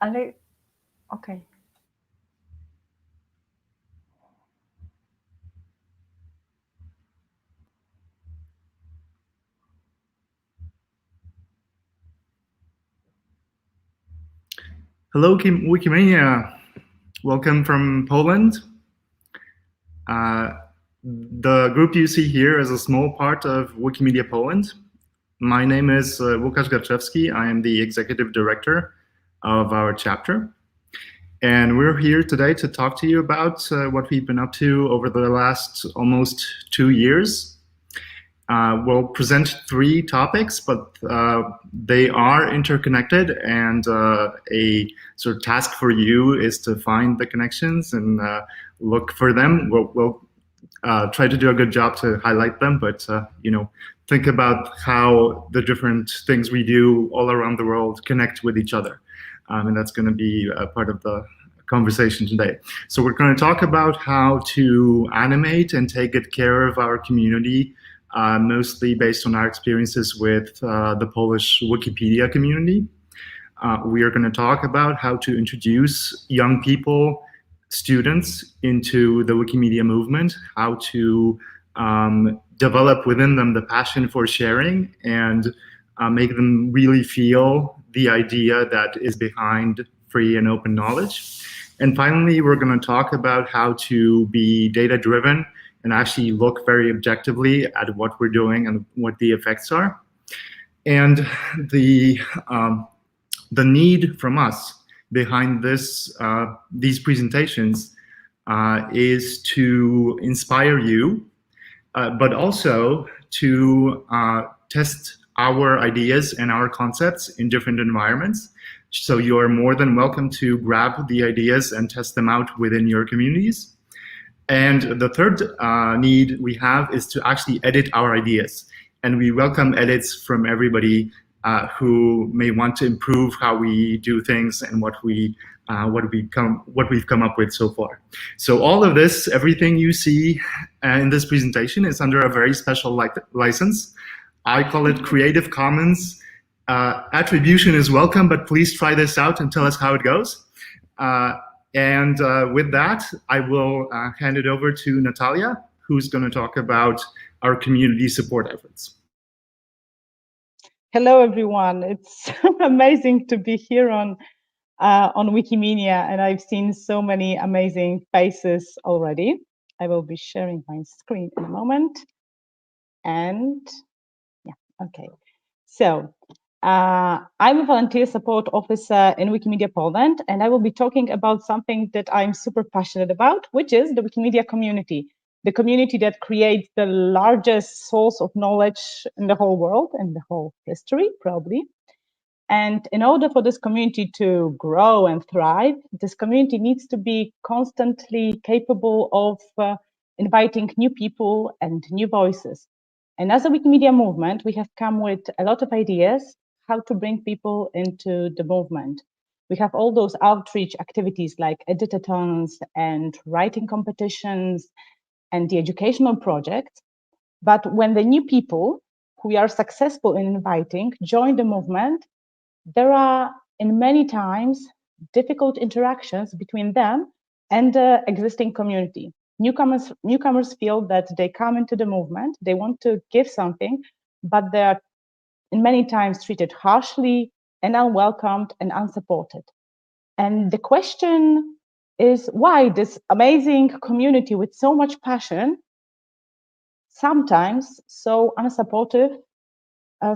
Ale, okay. Hello, Wikimedia. Welcome from Poland. The group you see here is a small part of Wikimedia Poland. My name is Łukasz Garczewski. I am the executive director of our chapter. And we're here today to talk to you about what we've been up to over the last almost 2 years. We'll present 3 topics, but they are interconnected, and a sort of task for you is to find the connections and look for them. We'll try to do a good job to highlight them, but think about how the different things we do all around the world connect with each other. And that's going to be a part of the conversation today. So we're going to talk about how to animate and take good care of our community, mostly based on our experiences with the Polish Wikipedia community. We are going to talk about how to introduce young people, students, into the Wikimedia movement, how to develop within them the passion for sharing and make them really feel the idea that is behind free and open knowledge. And finally, we're going to talk about how to be data-driven and actually look very objectively at what we're doing and what the effects are. And the need from us behind these presentations is to inspire you, but also to test our ideas and our concepts in different environments. So you are more than welcome to grab the ideas and test them out within your communities. And the third need we have is to actually edit our ideas. And we welcome edits from everybody who may want to improve how we do things and what we've come up with so far. So all of this, everything you see in this presentation is under a very special license. I call it Creative Commons. Attribution is welcome, but please try this out and tell us how it goes. And with that, I will hand it over to Natalia, who's going to talk about our community support efforts. Hello, everyone. It's amazing to be here on Wikimedia, and I've seen so many amazing faces already. I will be sharing my screen in a moment. And yeah, okay. So I'm a volunteer support officer in Wikimedia Poland, and I will be talking about something that I'm super passionate about, which is the Wikimedia community, the community that creates the largest source of knowledge in the whole world and the whole history, probably. And in order for this community to grow and thrive, this community needs to be constantly capable of inviting new people and new voices. And as a Wikimedia movement, we have come with a lot of ideas how to bring people into the movement. We have all those outreach activities like editathons and writing competitions and the educational projects. But when the new people who we are successful in inviting join the movement, there are in many times difficult interactions between them and the existing community. Newcomers feel that they come into the movement, they want to give something, but they are in many times treated harshly and unwelcomed and unsupported. And the question is why this amazing community with so much passion sometimes so unsupportive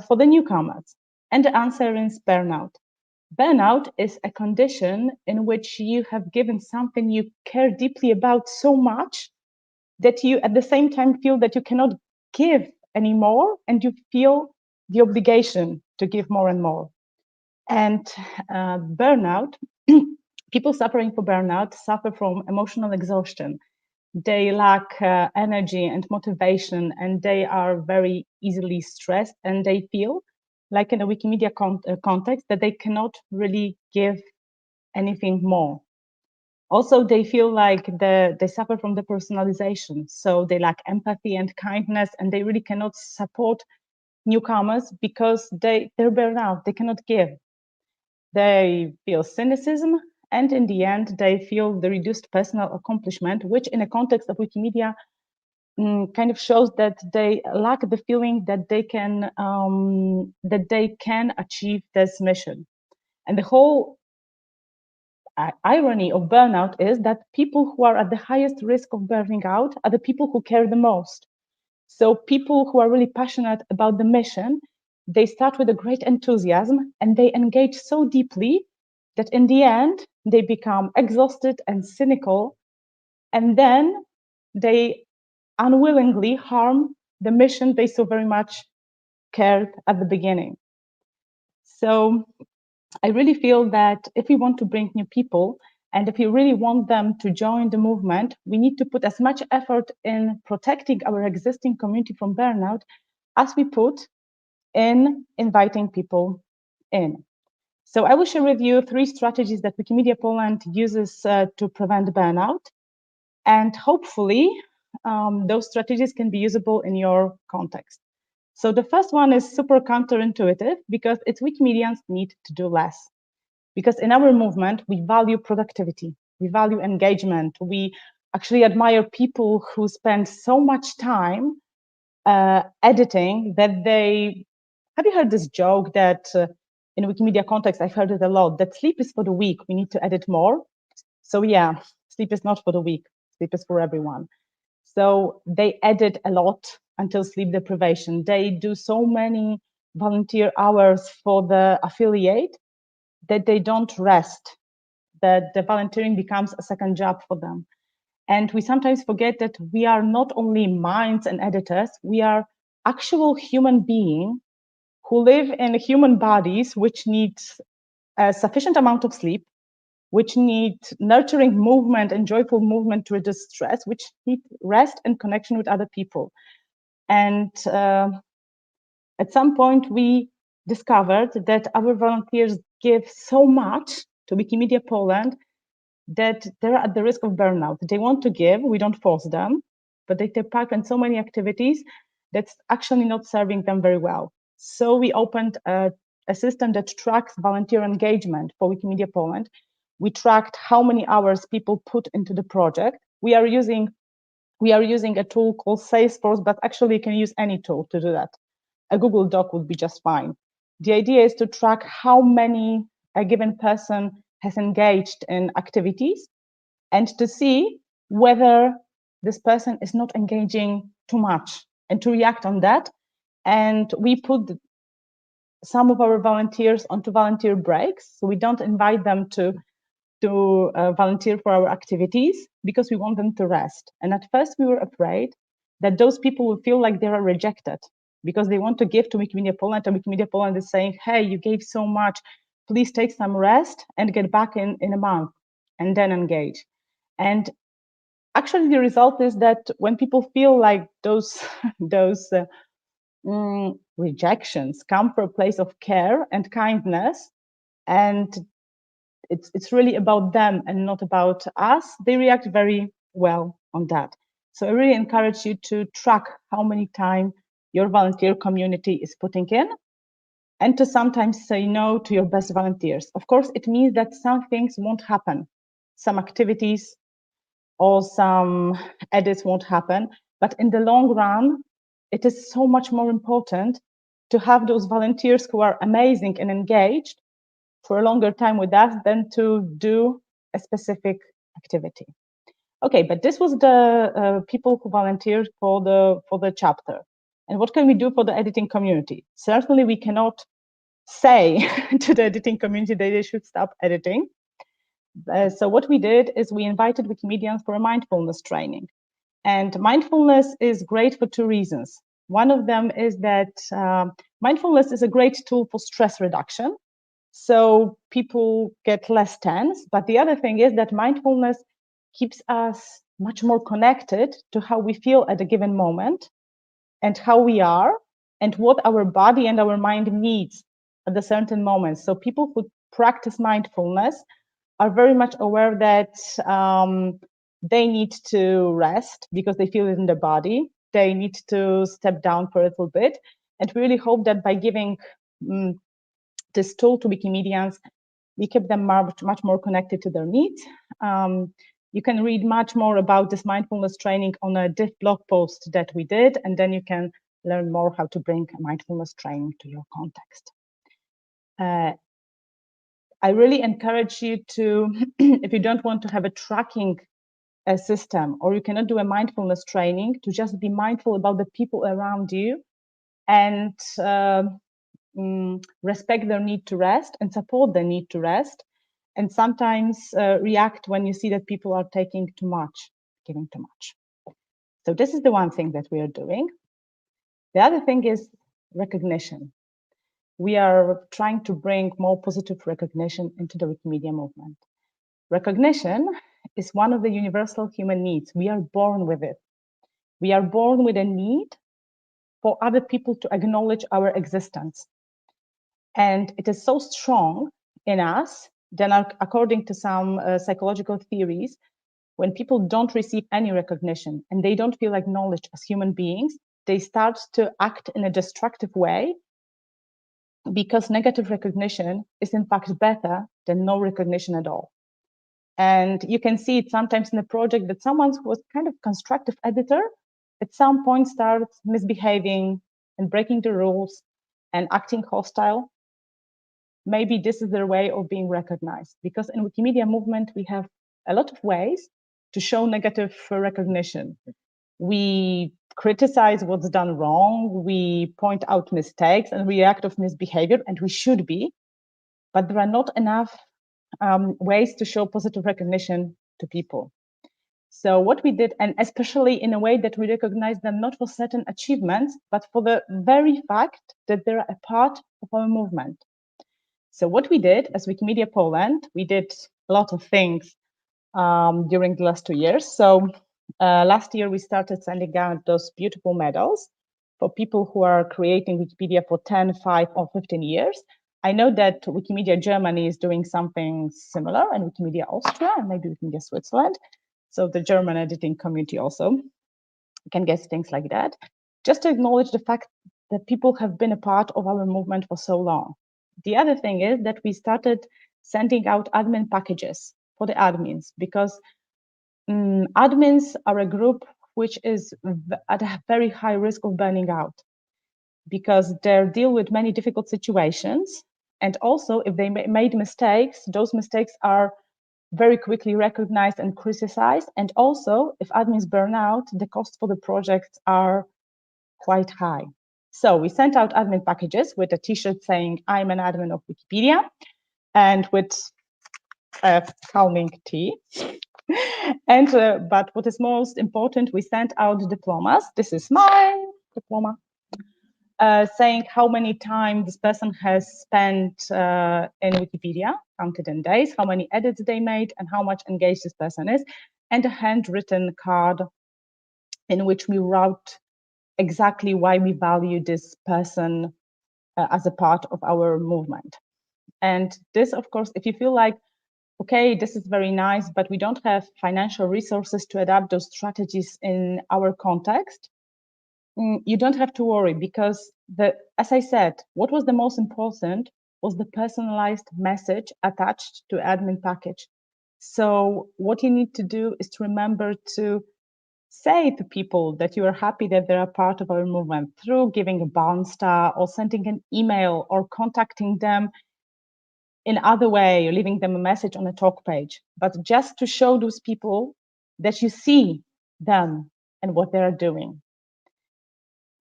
for the newcomers? And the answer is burnout. Burnout is a condition in which you have given something you care deeply about so much that you at the same time feel that you cannot give anymore, and you feel the obligation to give more and more. And burnout, people suffering from burnout suffer from emotional exhaustion. They lack energy and motivation, and they are very easily stressed, and they feel like in a Wikimedia context that they cannot really give anything more. Also, they feel like they suffer from depersonalization, so they lack empathy and kindness, and they really cannot support newcomers because they're burned out, they cannot give. they feel cynicism, and in the end, they feel the reduced personal accomplishment, which in a context of Wikimedia kind of shows that they lack the feeling that they can achieve this mission. And the whole irony of burnout is that people who are at the highest risk of burning out are the people who care the most. So people who are really passionate about the mission, they start with a great enthusiasm and they engage so deeply that in the end, they become exhausted and cynical. And then they unwillingly harm the mission they so very much cared at the beginning. So I really feel that if we want to bring new people and if we really want them to join the movement, we need to put as much effort in protecting our existing community from burnout as we put in inviting people in. So I will share with you 3 strategies that Wikimedia Poland uses to prevent burnout. And hopefully, those strategies can be usable in your context. So the first one is super counterintuitive because it's Wikimedians need to do less. Because in our movement, we value productivity, we value engagement, we actually admire people who spend so much time editing that they. Have you heard this joke that in Wikimedia context, I've heard it a lot, that sleep is for the weak, we need to edit more. So yeah, sleep is not for the weak, sleep is for everyone. So they edit a lot until sleep deprivation. They do so many volunteer hours for the affiliate that they don't rest, that the volunteering becomes a second job for them. And we sometimes forget that we are not only minds and editors, we are actual human beings who live in human bodies which need a sufficient amount of sleep, which need nurturing movement and joyful movement to reduce stress, which need rest and connection with other people. And at some point, we discovered that our volunteers give so much to Wikimedia Poland that they're at the risk of burnout. They want to give, we don't force them, but they take part in so many activities that's actually not serving them very well. So we opened a system that tracks volunteer engagement for Wikimedia Poland. We tracked how many hours people put into the project. We are using a tool called Salesforce, but actually you can use any tool to do that. A Google Doc would be just fine. The idea is to track how many a given person has engaged in activities and to see whether this person is not engaging too much and to react on that. And we put some of our volunteers onto volunteer breaks. So we don't invite them to volunteer for our activities because we want them to rest. And at first we were afraid that those people will feel like they are rejected because they want to give to Wikimedia Poland, and Wikimedia Poland is saying, hey, you gave so much, please take some rest and get back in a month and then engage. And actually the result is that when people feel like those rejections come from a place of care and kindness, and it's really about them and not about us, they react very well on that. So I really encourage you to track how many time your volunteer community is putting in and to sometimes say no to your best volunteers. Of course, it means that some things won't happen. Some activities or some edits won't happen. But in the long run, it is so much more important to have those volunteers who are amazing and engaged for a longer time with us than to do a specific activity. Okay, but this was the people who volunteered for the chapter. And what can we do for the editing community? Certainly, we cannot say to the editing community that they should stop editing. So what we did is we invited Wikimedians for a mindfulness training. And mindfulness is great for 2 reasons. One of them is that mindfulness is a great tool for stress reduction. So people get less tense. But the other thing is that mindfulness keeps us much more connected to how we feel at a given moment and how we are and what our body and our mind needs at a certain moment. So people who practice mindfulness are very much aware that they need to rest because they feel it in their body. They need to step down for a little bit. And we really hope that by giving this tool to Wikimedians, We keep them much more connected to their needs. You can read much more about this mindfulness training on a div blog post that we did, and then you can learn more how to bring a mindfulness training to your context. I really encourage you to, if you don't want to have a tracking system, or you cannot do a mindfulness training, to just be mindful about the people around you and respect their need to rest and support their need to rest, and sometimes react when you see that people are taking too much, giving too much. So this is the one thing that we are doing. The other thing is recognition. We are trying to bring more positive recognition into the Wikimedia movement. Recognition is one of the universal human needs. We are born with it. We are born with a need for other people to acknowledge our existence. And it is so strong in us that, according to some psychological theories, when people don't receive any recognition and they don't feel acknowledged as human beings, they start to act in a destructive way, because negative recognition is in fact better than no recognition at all. And you can see it sometimes in a project that someone who was kind of constructive editor at some point starts misbehaving and breaking the rules and acting hostile. Maybe this is their way of being recognized, because in Wikimedia movement, we have a lot of ways to show negative recognition. We criticize what's done wrong, we point out mistakes and react of misbehavior, and we should be, but there are not enough ways to show positive recognition to people. So what we did, and especially in a way that we recognize them not for certain achievements, but for the very fact that they're a part of our movement. So what we did as Wikimedia Poland, we did a lot of things during the last 2 years. So last year, we started sending out those beautiful medals for people who are creating Wikipedia for 10, 5, or 15 years. I know that Wikimedia Germany is doing something similar, and Wikimedia Austria, and maybe Wikimedia Switzerland. So the German editing community also can get things like that. Just to acknowledge the fact that people have been a part of our movement for so long. The other thing is that we started sending out admin packages for the admins, because admins are a group which is at a very high risk of burning out, because they deal with many difficult situations. And also, if they made mistakes, those mistakes are very quickly recognized and criticized. And also, if admins burn out, the costs for the projects are quite high. So we sent out admin packages with a t-shirt saying, I'm an admin of Wikipedia, and with a calming tea. And but what is most important, we sent out diplomas. This is my diploma, saying how many times this person has spent in Wikipedia, counted in days, how many edits they made, and how much engaged this person is, and a handwritten card in which we wrote exactly why we value this person as a part of our movement. And this, of course, if you feel like, okay, this is very nice, but we don't have financial resources to adapt those strategies in our context, you don't have to worry, because as I said, what was the most important was the personalized message attached to admin package. So what you need to do is to remember to say to people that you are happy that they're a part of our movement through giving a Barn star, or sending an email, or contacting them in other way, or leaving them a message on a talk page, but just to show those people that you see them and what they're doing.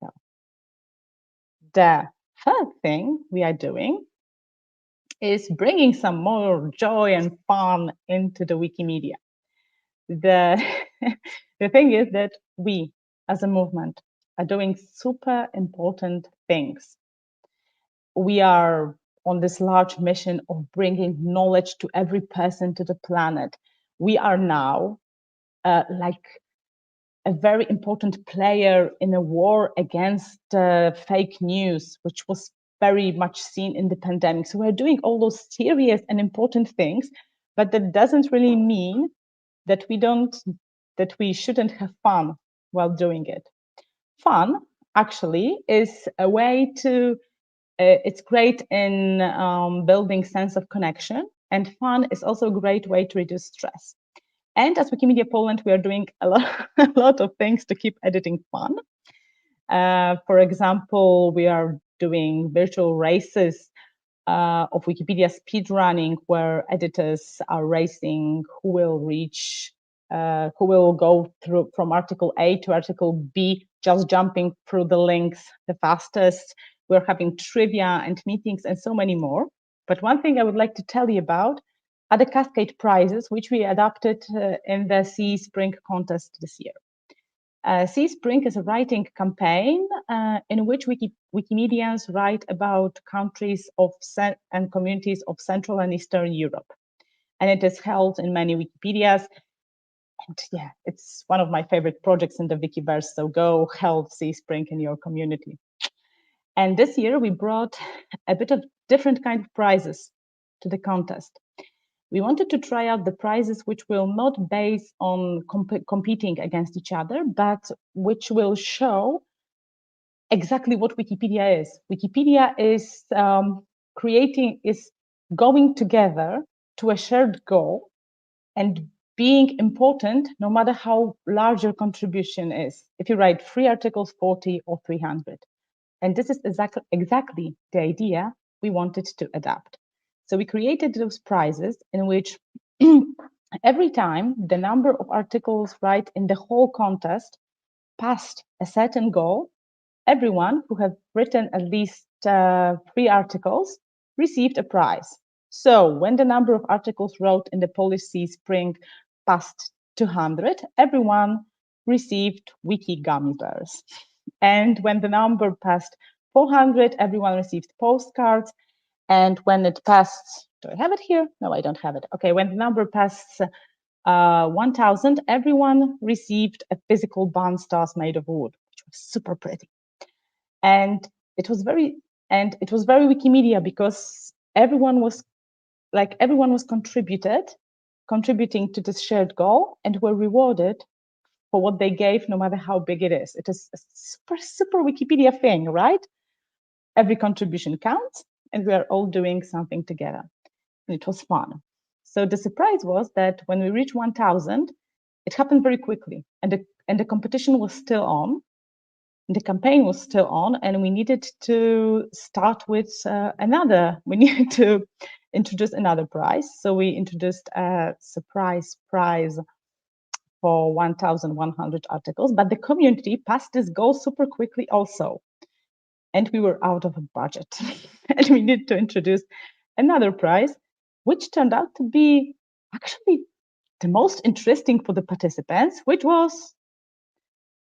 So the third thing we are doing is bringing some more joy and fun into the Wikimedia. The thing is that we, as a movement, are doing super important things. We are on this large mission of bringing knowledge to every person to the planet. We are now like a very important player in a war against fake news, which was very much seen in the pandemic. So we're doing all those serious and important things, but that doesn't really mean that we shouldn't have fun while doing it. Fun actually is a way to it's great in building sense of connection and fun is also a great way to reduce stress. And as Wikimedia Poland, we are doing a lot of things to keep editing fun. For example, we are doing virtual races of Wikipedia speedrunning, where editors are racing who will go through from article A to article B, just jumping through the links the fastest. We're having trivia and meetings and so many more. But one thing I would like to tell you about are the Cascade prizes, which we adopted in the CSpring contest this year. CSpring is a writing campaign in which Wikimedians write about countries and communities of Central and Eastern Europe. And it is held in many Wikipedias. And yeah, it's one of my favorite projects in the Wikiverse. So go help CSpring in your community. And this year we brought a bit of different kind of prizes to the contest. We wanted to try out the prizes which will not base on competing against each other, but which will show exactly what Wikipedia is. Wikipedia is going together to a shared goal and being important no matter how large your contribution is. If you write 3 articles, 40 or 300. And this is exactly the idea we wanted to adapt. So we created those prizes in which every time the number of articles right in the whole contest passed a certain goal, everyone who had written at least 3 articles received a prize. So when the number of articles wrote in the Polish CSpring passed 200, everyone received Wiki gummy bears. And when the number passed 400, everyone received postcards. And when it passed, do I have it here? No, I don't have it. Okay, when the number passed 1,000, everyone received a physical band stars made of wood, which was super pretty. And it was very Wikimedia because everyone was contributing to this shared goal and were rewarded for what they gave, no matter how big it is. It is a super Wikipedia thing, right? Every contribution counts, and we are all doing something together. And it was fun. So the surprise was that when we reached 1,000, it happened very quickly, and the competition was still on. The campaign was still on, and we needed to start with we needed to introduce another prize. So we introduced a surprise prize for 1,100 articles, but the community passed this goal super quickly also. And we were out of a budget. And we needed to introduce another prize, which turned out to be actually the most interesting for the participants, which was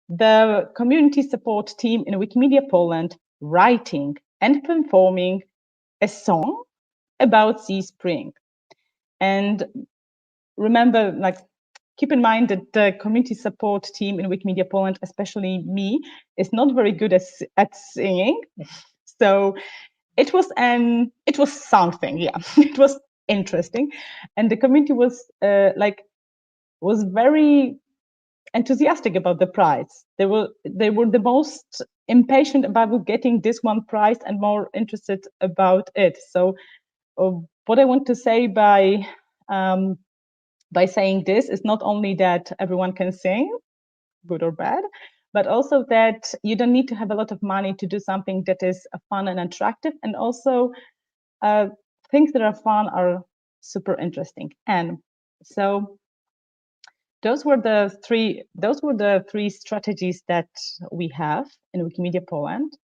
the community support team in Wikimedia Poland writing and performing a song about CSpring. And remember, keep in mind that the community support team in Wikimedia Poland, especially me, is not very good at singing. So it was something, yeah. It was interesting, and the community was very enthusiastic about the prize. They were the most impatient about getting this one prize and more interested about it. So what I want to say by saying this is not only that everyone can sing, good or bad, but also that you don't need to have a lot of money to do something that is fun and attractive, and also things that are fun are super interesting. And so those were the three strategies that we have in Wikimedia Poland.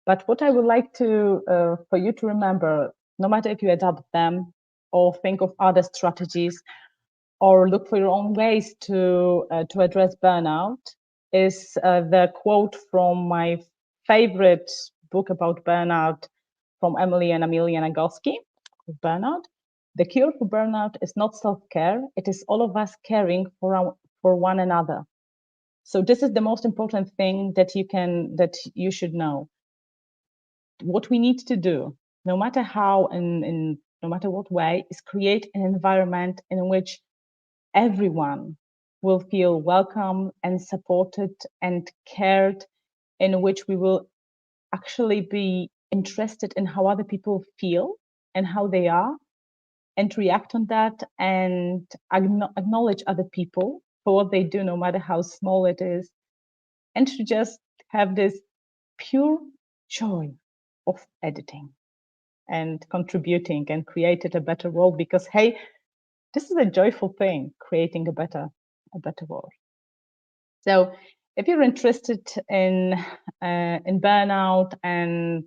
But what I would like to for you to remember, no matter if you adopt them or think of other strategies or look for your own ways to address burnout, is the quote from my favorite book about burnout from Emily and Amelia Nagoski, Burnout. The cure for burnout is not self-care, it is all of us caring for one another. So this is the most important thing that you should know. What we need to do, no matter how and no matter what way, is create an environment in which everyone will feel welcome and supported and cared, in which we will actually be interested in how other people feel and how they are, and react on that and acknowledge other people for what they do, no matter how small it is, and to just have this pure joy of editing and contributing and created a better world, because hey, this is a joyful thing, creating a better world. So if you're interested in burnout and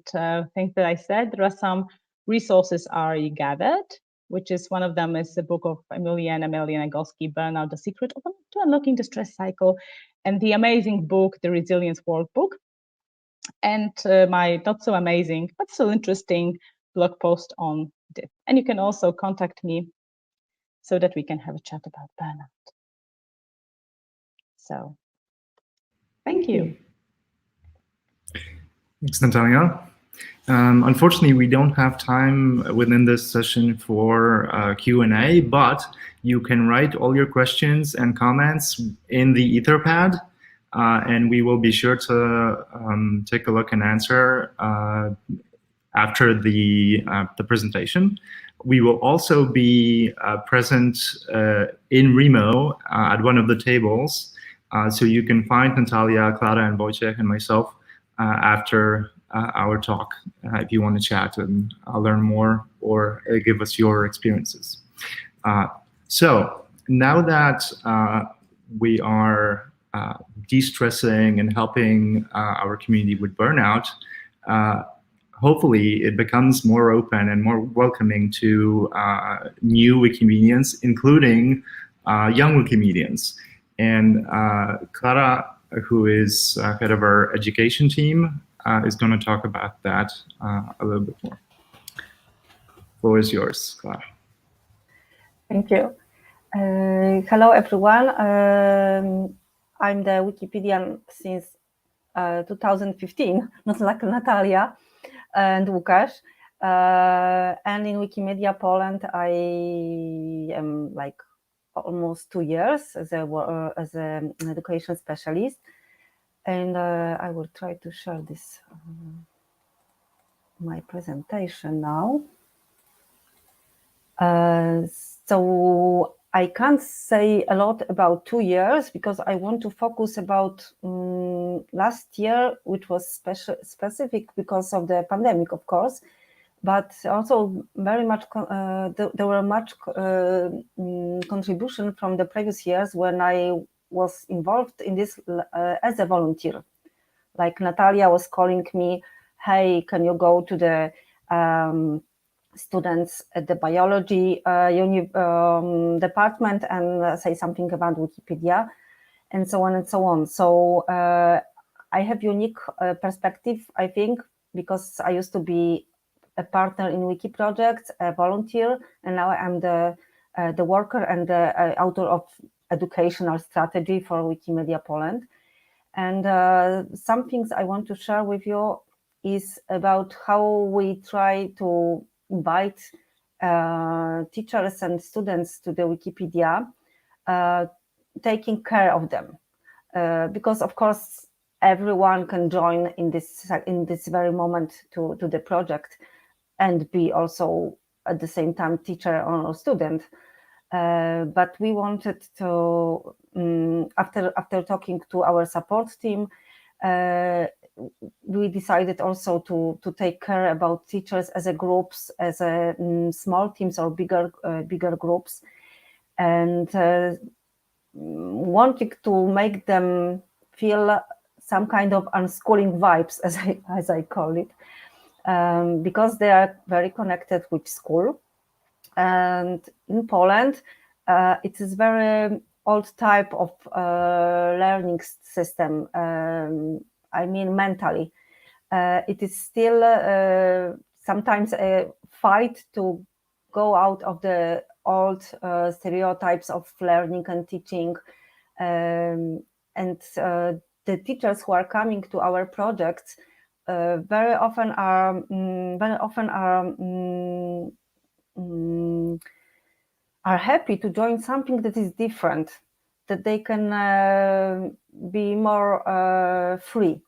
things that I said, there are some resources I gathered, which is one of them is the book of Emilia Nagoski, Burnout, The Secret to Unlocking the Stress Cycle, and the amazing book, The Resilience Workbook, and my not so amazing, but still interesting blog post on this. And you can also contact me so that we can have a chat about burnout. So, thank you. Thanks, Natalia. Unfortunately, we don't have time within this session for Q&A, but you can write all your questions and comments in the Etherpad, and we will be sure to take a look and answer after the presentation. We will also be present in Remo at one of the tables, so you can find Natalia, Clara, and Wojciech and myself after our talk if you want to chat and learn more or give us your experiences. So now that we are de-stressing and helping our community with burnout, hopefully it becomes more open and more welcoming to new Wikimedians, including young Wikimedians. And Clara, who is head of our education team, is going to talk about that a little bit more. The floor is yours, Clara. Thank you. Hello, everyone. I'm the Wikipedian since 2015, not like Natalia and Łukasz. And in Wikimedia Poland, I am like almost 2 years as an education specialist. And I will try to share this, my presentation now. So I can't say a lot about 2 years because I want to focus about last year, which was specific because of the pandemic, of course, but also very much there were much contribution from the previous years when I was involved in this as a volunteer. Like Natalia was calling me, hey, can you go to the students at the biology department and say something about Wikipedia, and so on and so on. So I have unique perspective, I think, because I used to be a partner in Wiki projects, a volunteer, and now I'm the worker and the author of educational strategy for Wikimedia Poland. And some things I want to share with you is about how we try to invite teachers and students to the Wikipedia, taking care of them, because of course everyone can join in this very moment to the project and be also at the same time teacher or student. But we wanted to, after talking to our support team, we decided also to take care about teachers as a groups, as a small teams or bigger groups, and wanting to make them feel some kind of unschooling vibes, as I call it, because they are very connected with school. And in Poland, it is very old type of learning system. I mean, mentally, it is still sometimes a fight to go out of the old stereotypes of learning and teaching. And the teachers who are coming to our projects very often are happy to join something that is different, that they can be more free.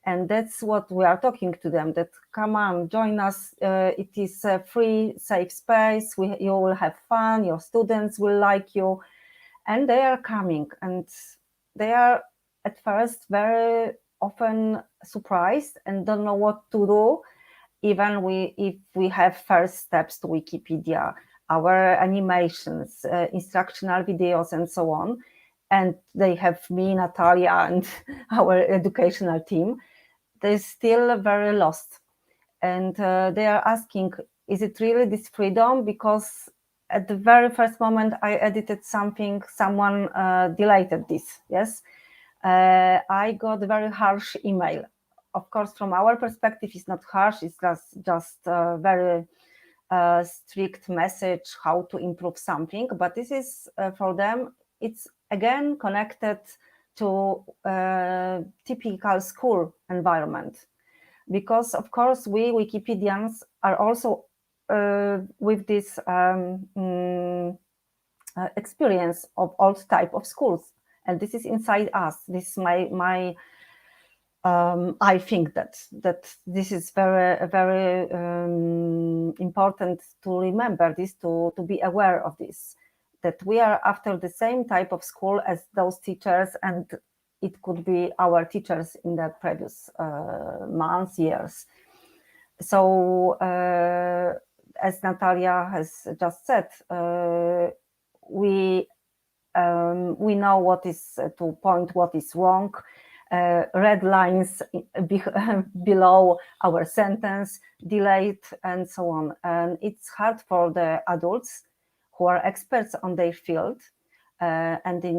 And that's what we are talking to them, that come on, join us. It is a free, safe space. You will have fun. Your students will like you. And they are coming. And they are at first very often surprised and don't know what to do. Even if we have first steps to Wikipedia, our animations, instructional videos, and so on. And they have me, Natalia, and our educational team. They're still very lost. And they are asking, is it really this freedom? Because at the very first moment I edited something, someone deleted this, yes? I got a very harsh email. Of course, from our perspective, it's not harsh, it's just a very strict message how to improve something. But this is, for them, it's again connected to typical school environment. Because, of course, we Wikipedians are also with this experience of old type of schools. And this is inside us. This is my I think that this is very important to remember this, to be aware of this, that we are after the same type of school as those teachers, and it could be our teachers in the previous months, years. So as Natalia has just said, we know what is to point, what is wrong, red lines below our sentence, delayed, and so on. And it's hard for the adults who are experts on their field, and in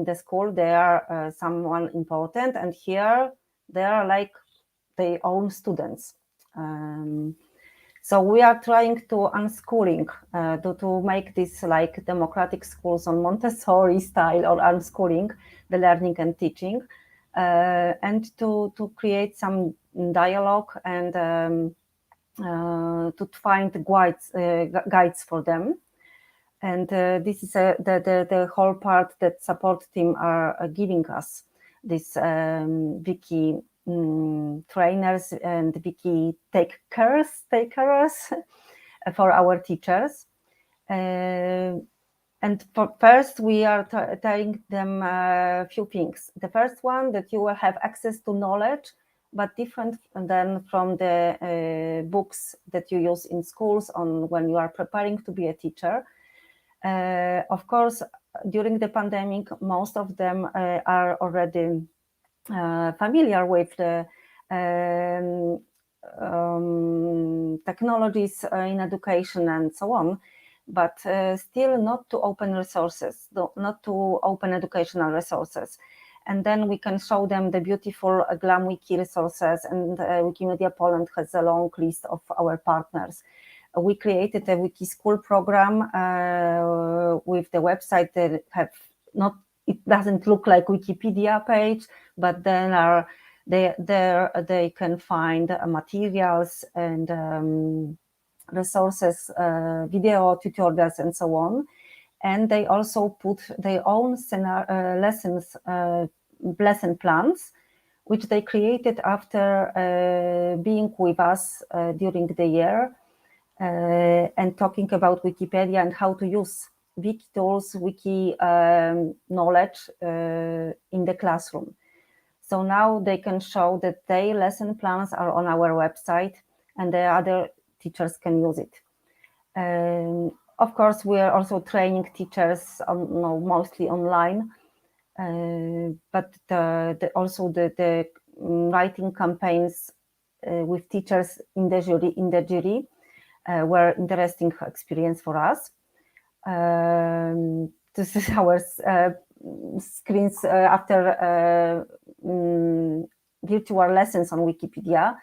the school they are someone important, and here they are like their own students. So we are trying to unschooling, to make this like democratic schools on Montessori style, or unschooling, the learning and teaching, and to create some dialogue and to find guides for them. And this is the whole part that support team are giving us, this Wiki trainers and Wiki takers for our teachers. And first, we are telling them a few things. The first one, that you will have access to knowledge, but different than from the books that you use in schools when you are preparing to be a teacher. Of course, during the pandemic, most of them are already familiar with the technologies in education and so on, but still not to open resources, not to open educational resources. And then we can show them the beautiful GlamWiki resources, and Wikimedia Poland has a long list of our partners. We created a Wiki School program with the website that have not, it doesn't look like Wikipedia page, but then they can find materials and resources, video tutorials, and so on. And they also put their own lesson plans, which they created after being with us during the year and talking about Wikipedia and how to use Wiki tools, Wiki knowledge in the classroom. So now they can show that their lesson plans are on our website, and the other teachers can use it. Of course, we are also training teachers, mostly online, but also the writing campaigns with teachers in the jury were interesting experience for us. This is our screens after virtual lessons on Wikipedia.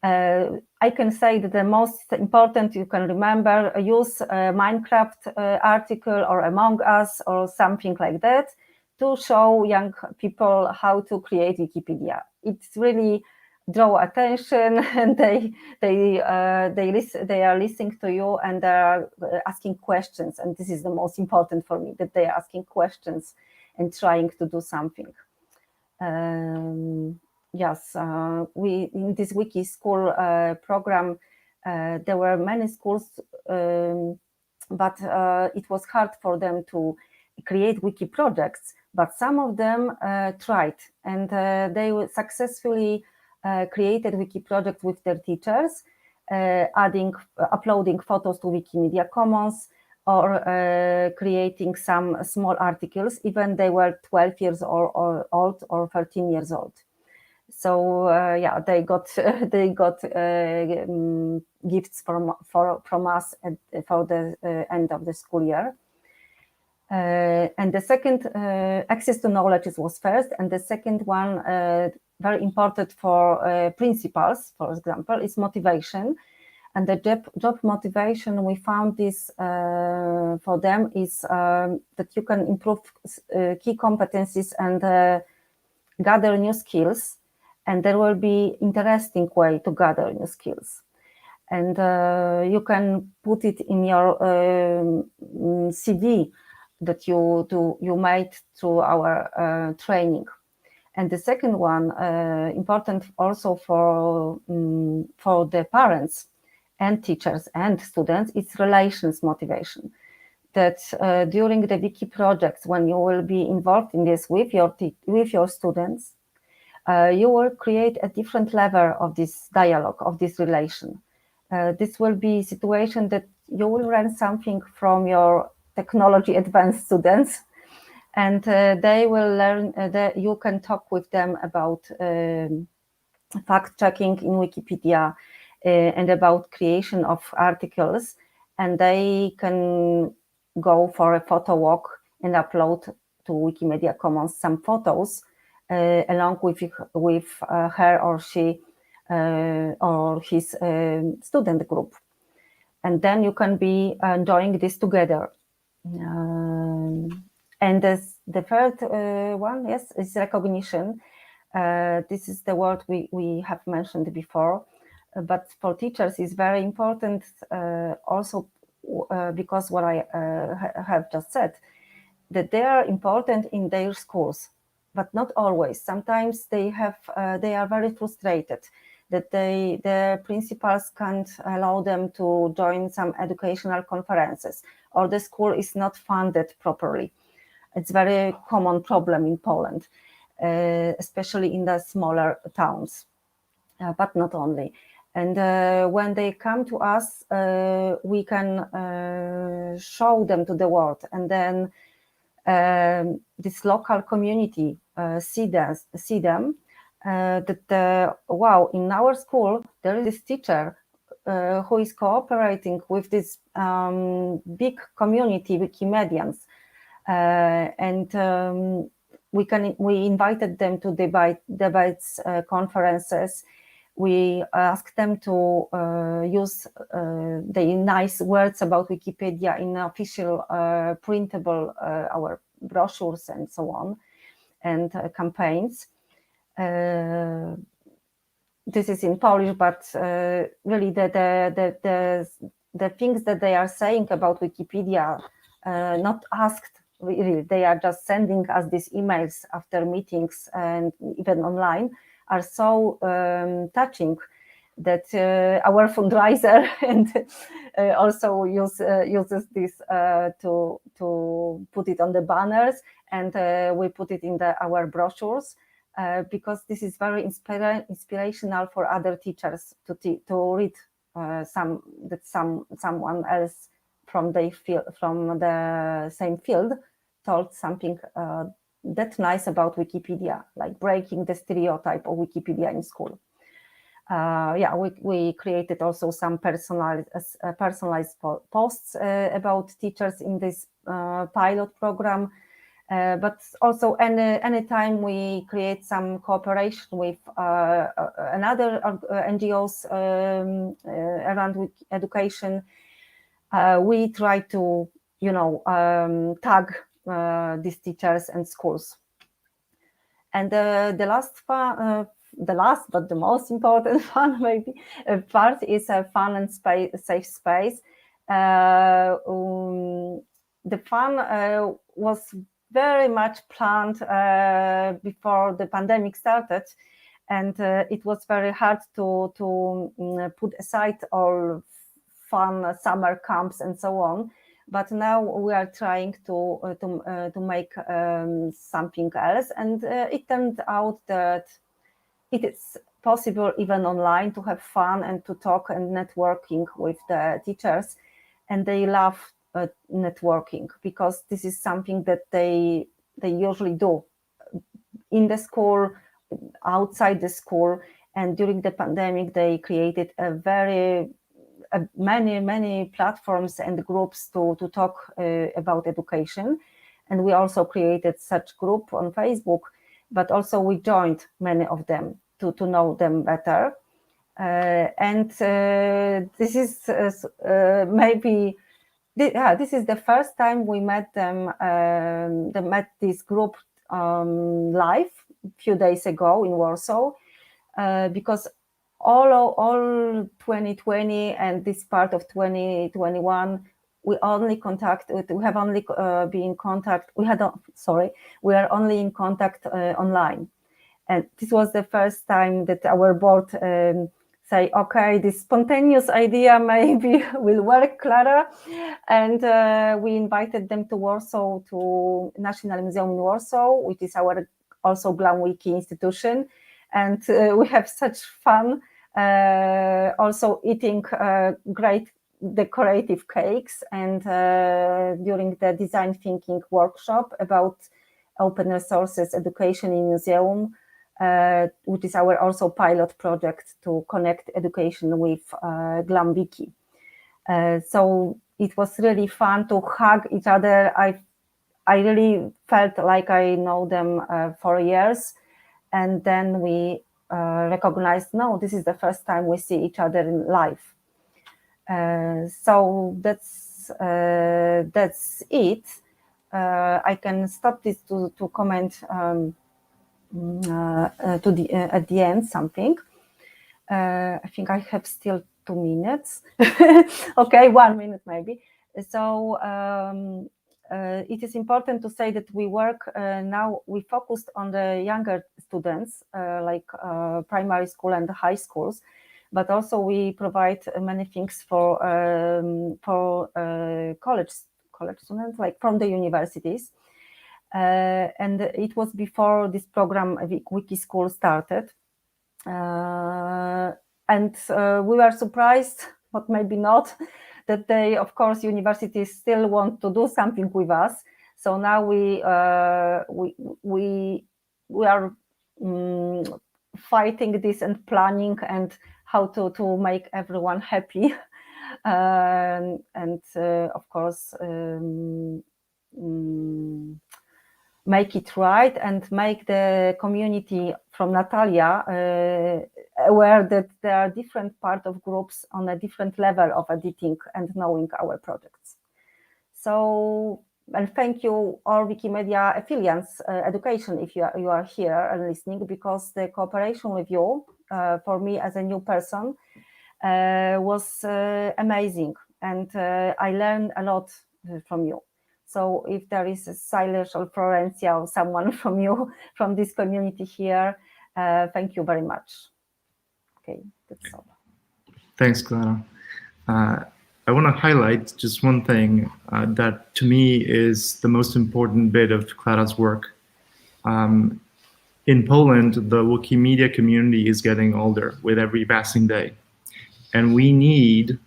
I can say that the most important you can remember, use a Minecraft article or Among Us or something like that to show young people how to create Wikipedia. It's really draw attention, and they are listening to you, and they are asking questions, and this is the most important for me, that they are asking questions and trying to do something. yes, we in this Wiki School program, there were many schools, but it was hard for them to create wiki projects. But some of them tried, and they successfully created wiki projects with their teachers, uploading photos to Wikimedia Commons, or creating some small articles, even they were 12 years old or 13 years old. So yeah, they got gifts from us for the end of the school year. And the second, access to knowledge was first, and the second one, very important for principals, for example, is motivation. And the job motivation, we found this for them is that you can improve key competencies and gather new skills, and there will be interesting way to gather new skills. And you can put it in your CV that you made through our training. And the second one, important also for the parents and teachers and students, it's relations motivation. That during the wiki projects, when you will be involved in this with your students, you will create a different level of this dialogue, of this relation. This will be a situation that you will learn something from your technology advanced students, and they will learn that you can talk with them about fact checking in Wikipedia and about creation of articles, and they can go for a photo walk and upload to Wikimedia Commons some photos along with her or she or his student group. And then you can be enjoying this together. And the third one, yes, is recognition. This is the word we have mentioned before, but for teachers is very important also because what I have just said, that they are important in their schools, but not always. Sometimes they are very frustrated that the principals can't allow them to join some educational conferences, or the school is not funded properly. It's a very common problem in Poland, especially in the smaller towns, but not only. And when they come to us, we can show them to the world, and then this local community see them that wow, in our school there is this teacher who is cooperating with this big community Wikimedians, and we invited them to debates, conferences. We asked them to use the nice words about Wikipedia in official printable our brochures and so on, and campaigns. This is in Polish, but really the things that they are saying about Wikipedia, not asked really, they are just sending us these emails after meetings and even online, are so touching that our fundraiser and also uses this to put it on the banners, and we put it in our brochures because this is very inspirational for other teachers to read someone else from the same field told something that's nice about Wikipedia, like breaking the stereotype of Wikipedia in school. Yeah, we created also some personalized posts about teachers in this pilot program, but also anytime we create some cooperation with another NGOs around education, we try to, tag these teachers and schools. And the last but the most important one maybe part is a fun and safe space. The fun was very much planned before the pandemic started, and it was very hard to put aside all fun summer camps and so on. But now we are trying to make something else, and it turned out that it is possible even online to have fun and to talk and networking with the teachers, and they love networking because this is something that they usually do in the school, outside the school, and during the pandemic they created many platforms and groups to talk about education, and we also created such group on Facebook, but also we joined many of them to know them better, and this is maybe this is the first time we met them. They met this group live a few days ago in Warsaw, because all 2020 and this part of 2021, we are only in contact. We are only in contact online, and this was the first time that our board say, okay, this spontaneous idea maybe will work, Clara, and we invited them to Warsaw, to National Museum in Warsaw, which is our also GLAM Wiki institution, and we have such fun, also eating great decorative cakes, and during the design thinking workshop about open resources education in museum, which is our also pilot project to connect education with GLAM Wiki. So it was really fun to hug each other. I really felt like I know them for years, and then we recognized, no, this is the first time we see each other in live. So that's it. I can stop this to comment at the end something. I think I have still 2 minutes. Okay, 1 minute maybe. So it is important to say that we work now, we focused on the younger students, like primary school and high schools, but also we provide many things for college students, like from the universities. And it was before this program Wiki School started, and we were surprised, but maybe not, that they, of course, universities still want to do something with us. So now we are fighting this and planning and how to make everyone happy, and of course make it right and make the community from Natalia aware that there are different part of groups on a different level of editing and knowing our projects. So, and thank you all Wikimedia affiliates education if you are here and listening, because the cooperation with you for me as a new person was amazing, and I learned a lot from you. So if there is a Silas or Florencia or someone from you, from this community here, thank you very much. Okay, that's all. Thanks, Clara. I want to highlight just one thing that to me is the most important bit of Clara's work. In Poland, the Wikimedia community is getting older with every passing day. And we need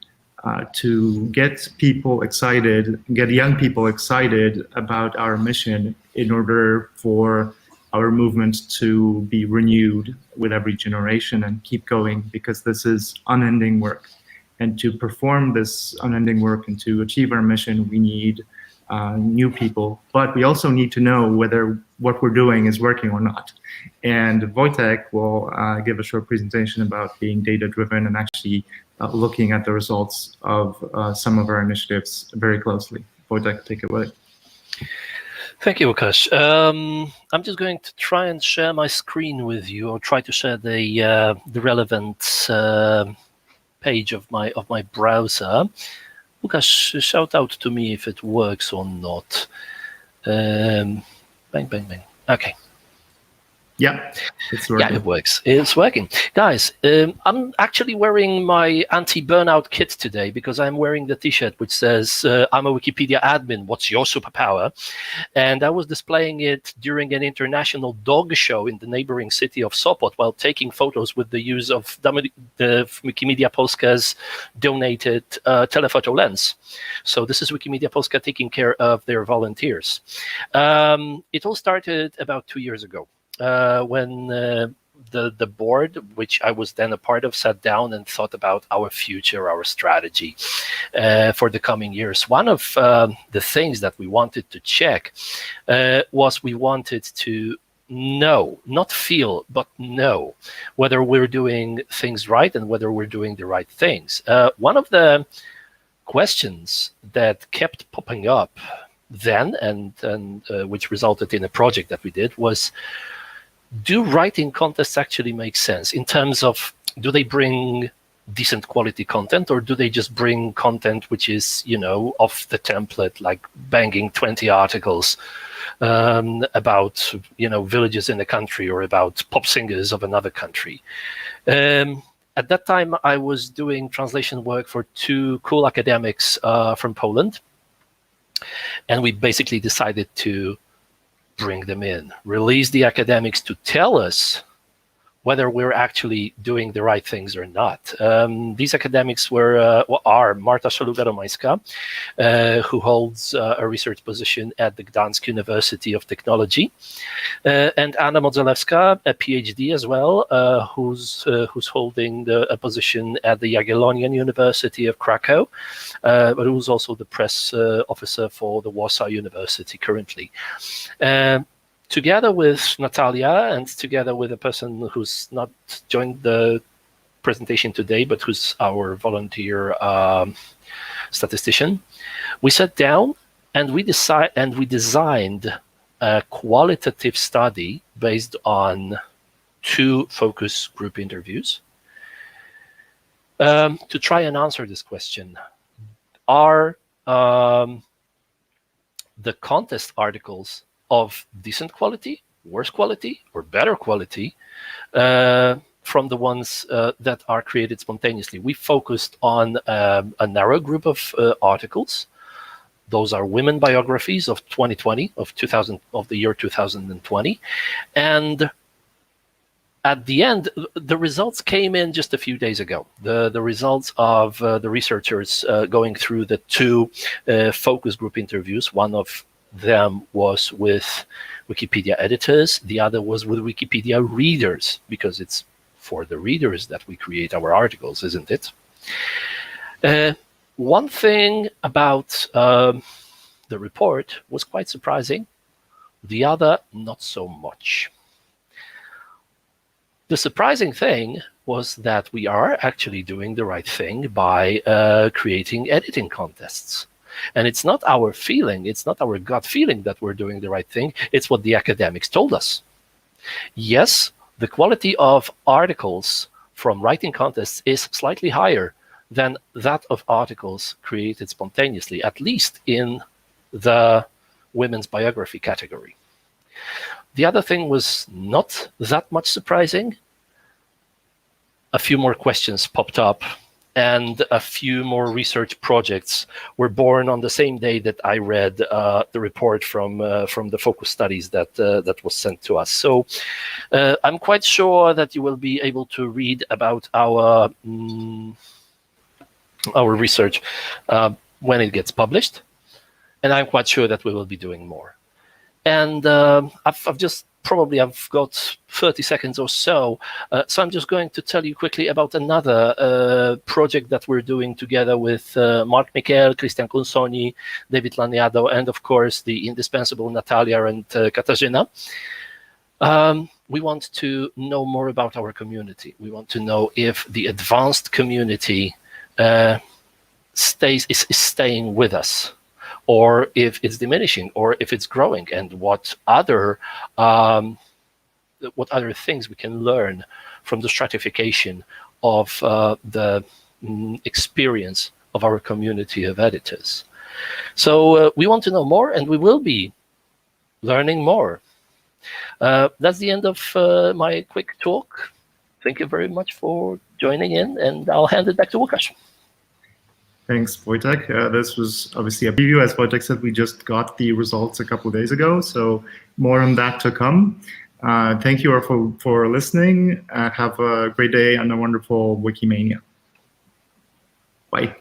to get people excited, get young people excited about our mission in order for our movement to be renewed with every generation and keep going, because this is unending work. And to perform this unending work and to achieve our mission, we need new people, but we also need to know whether what we're doing is working or not. And Wojtek will give a short presentation about being data-driven and actually looking at the results of some of our initiatives very closely. Wojtek, take it away. Thank you, Łukasz. I'm just going to try and share my screen with you, or try to share the relevant page of my browser. Łukasz, shout out to me if it works or not. Bang, bang, bang. Okay. Yeah, it's Yeah, working. it works. It's working. Guys, I'm actually wearing my anti-burnout kit today because I'm wearing the t-shirt which says, I'm a Wikipedia admin, what's your superpower? And I was displaying it during an international dog show in the neighboring city of Sopot while taking photos with the use of the Wikimedia Polska's donated telephoto lens. So this is Wikimedia Polska taking care of their volunteers. It all started about 2 years ago. When the board, which I was then a part of, sat down and thought about our future, our strategy for the coming years. One of the things that we wanted to check was we wanted to know, not feel, but know whether we're doing things right and whether we're doing the right things. One of the questions that kept popping up then, and which resulted in a project that we did, was, do writing contests actually make sense in terms of, do they bring decent quality content, or do they just bring content which is, off the template, like banging 20 articles about, villages in a country or about pop singers of another country? At that time, I was doing translation work for 2 cool academics from Poland, and we basically decided to bring them in, release the academics to tell us whether we're actually doing the right things or not. These academics are Marta Szaluga-Romańska, who holds a research position at the Gdańsk University of Technology, and Anna Modzelewska, a PhD as well, who's holding a position at the Jagiellonian University of Krakow, but who's also the press officer for the Warsaw University currently. Together with Natalia and together with a person who's not joined the presentation today, but who's our volunteer statistician, we sat down and we designed a qualitative study based on 2 focus group interviews to try and answer this question. Are the contest articles of decent quality, worse quality, or better quality from the ones that are created spontaneously? We focused on a narrow group of articles. Those are women biographies of 2020, of the year 2020. And at the end, the results came in just a few days ago. The results of the researchers going through the 2 focus group interviews. One of them was with Wikipedia editors, the other was with Wikipedia readers, because it's for the readers that we create our articles, isn't it? One thing about the report was quite surprising, the other not so much. The surprising thing was that we are actually doing the right thing by creating editing contests. And it's not our feeling, it's not our gut feeling that we're doing the right thing, it's what the academics told us. Yes, the quality of articles from writing contests is slightly higher than that of articles created spontaneously, at least in the women's biography category. The other thing was not that much surprising. A few more questions popped up, and a few more research projects were born on the same day that I read the report from the focus studies that was sent to us. So I'm quite sure that you will be able to read about our research when it gets published, and I'm quite sure that we will be doing more. And I've got 30 seconds or so, so I'm just going to tell you quickly about another project that we're doing together with Mark Michael, Christian Consoni, David Laniado, and of course the indispensable Natalia and Katarzyna. We want to know more about our community. We want to know if the advanced community is staying with us, or if it's diminishing, or if it's growing, and what other things we can learn from the stratification of the experience of our community of editors. So we want to know more, and we will be learning more. That's the end of my quick talk. Thank you very much for joining in, and I'll hand it back to Łukasz. Thanks, Wojtek. This was obviously a preview. As Wojtek said, we just got the results a couple of days ago, so more on that to come. Thank you all for listening. Have a great day and a wonderful Wikimania. Bye.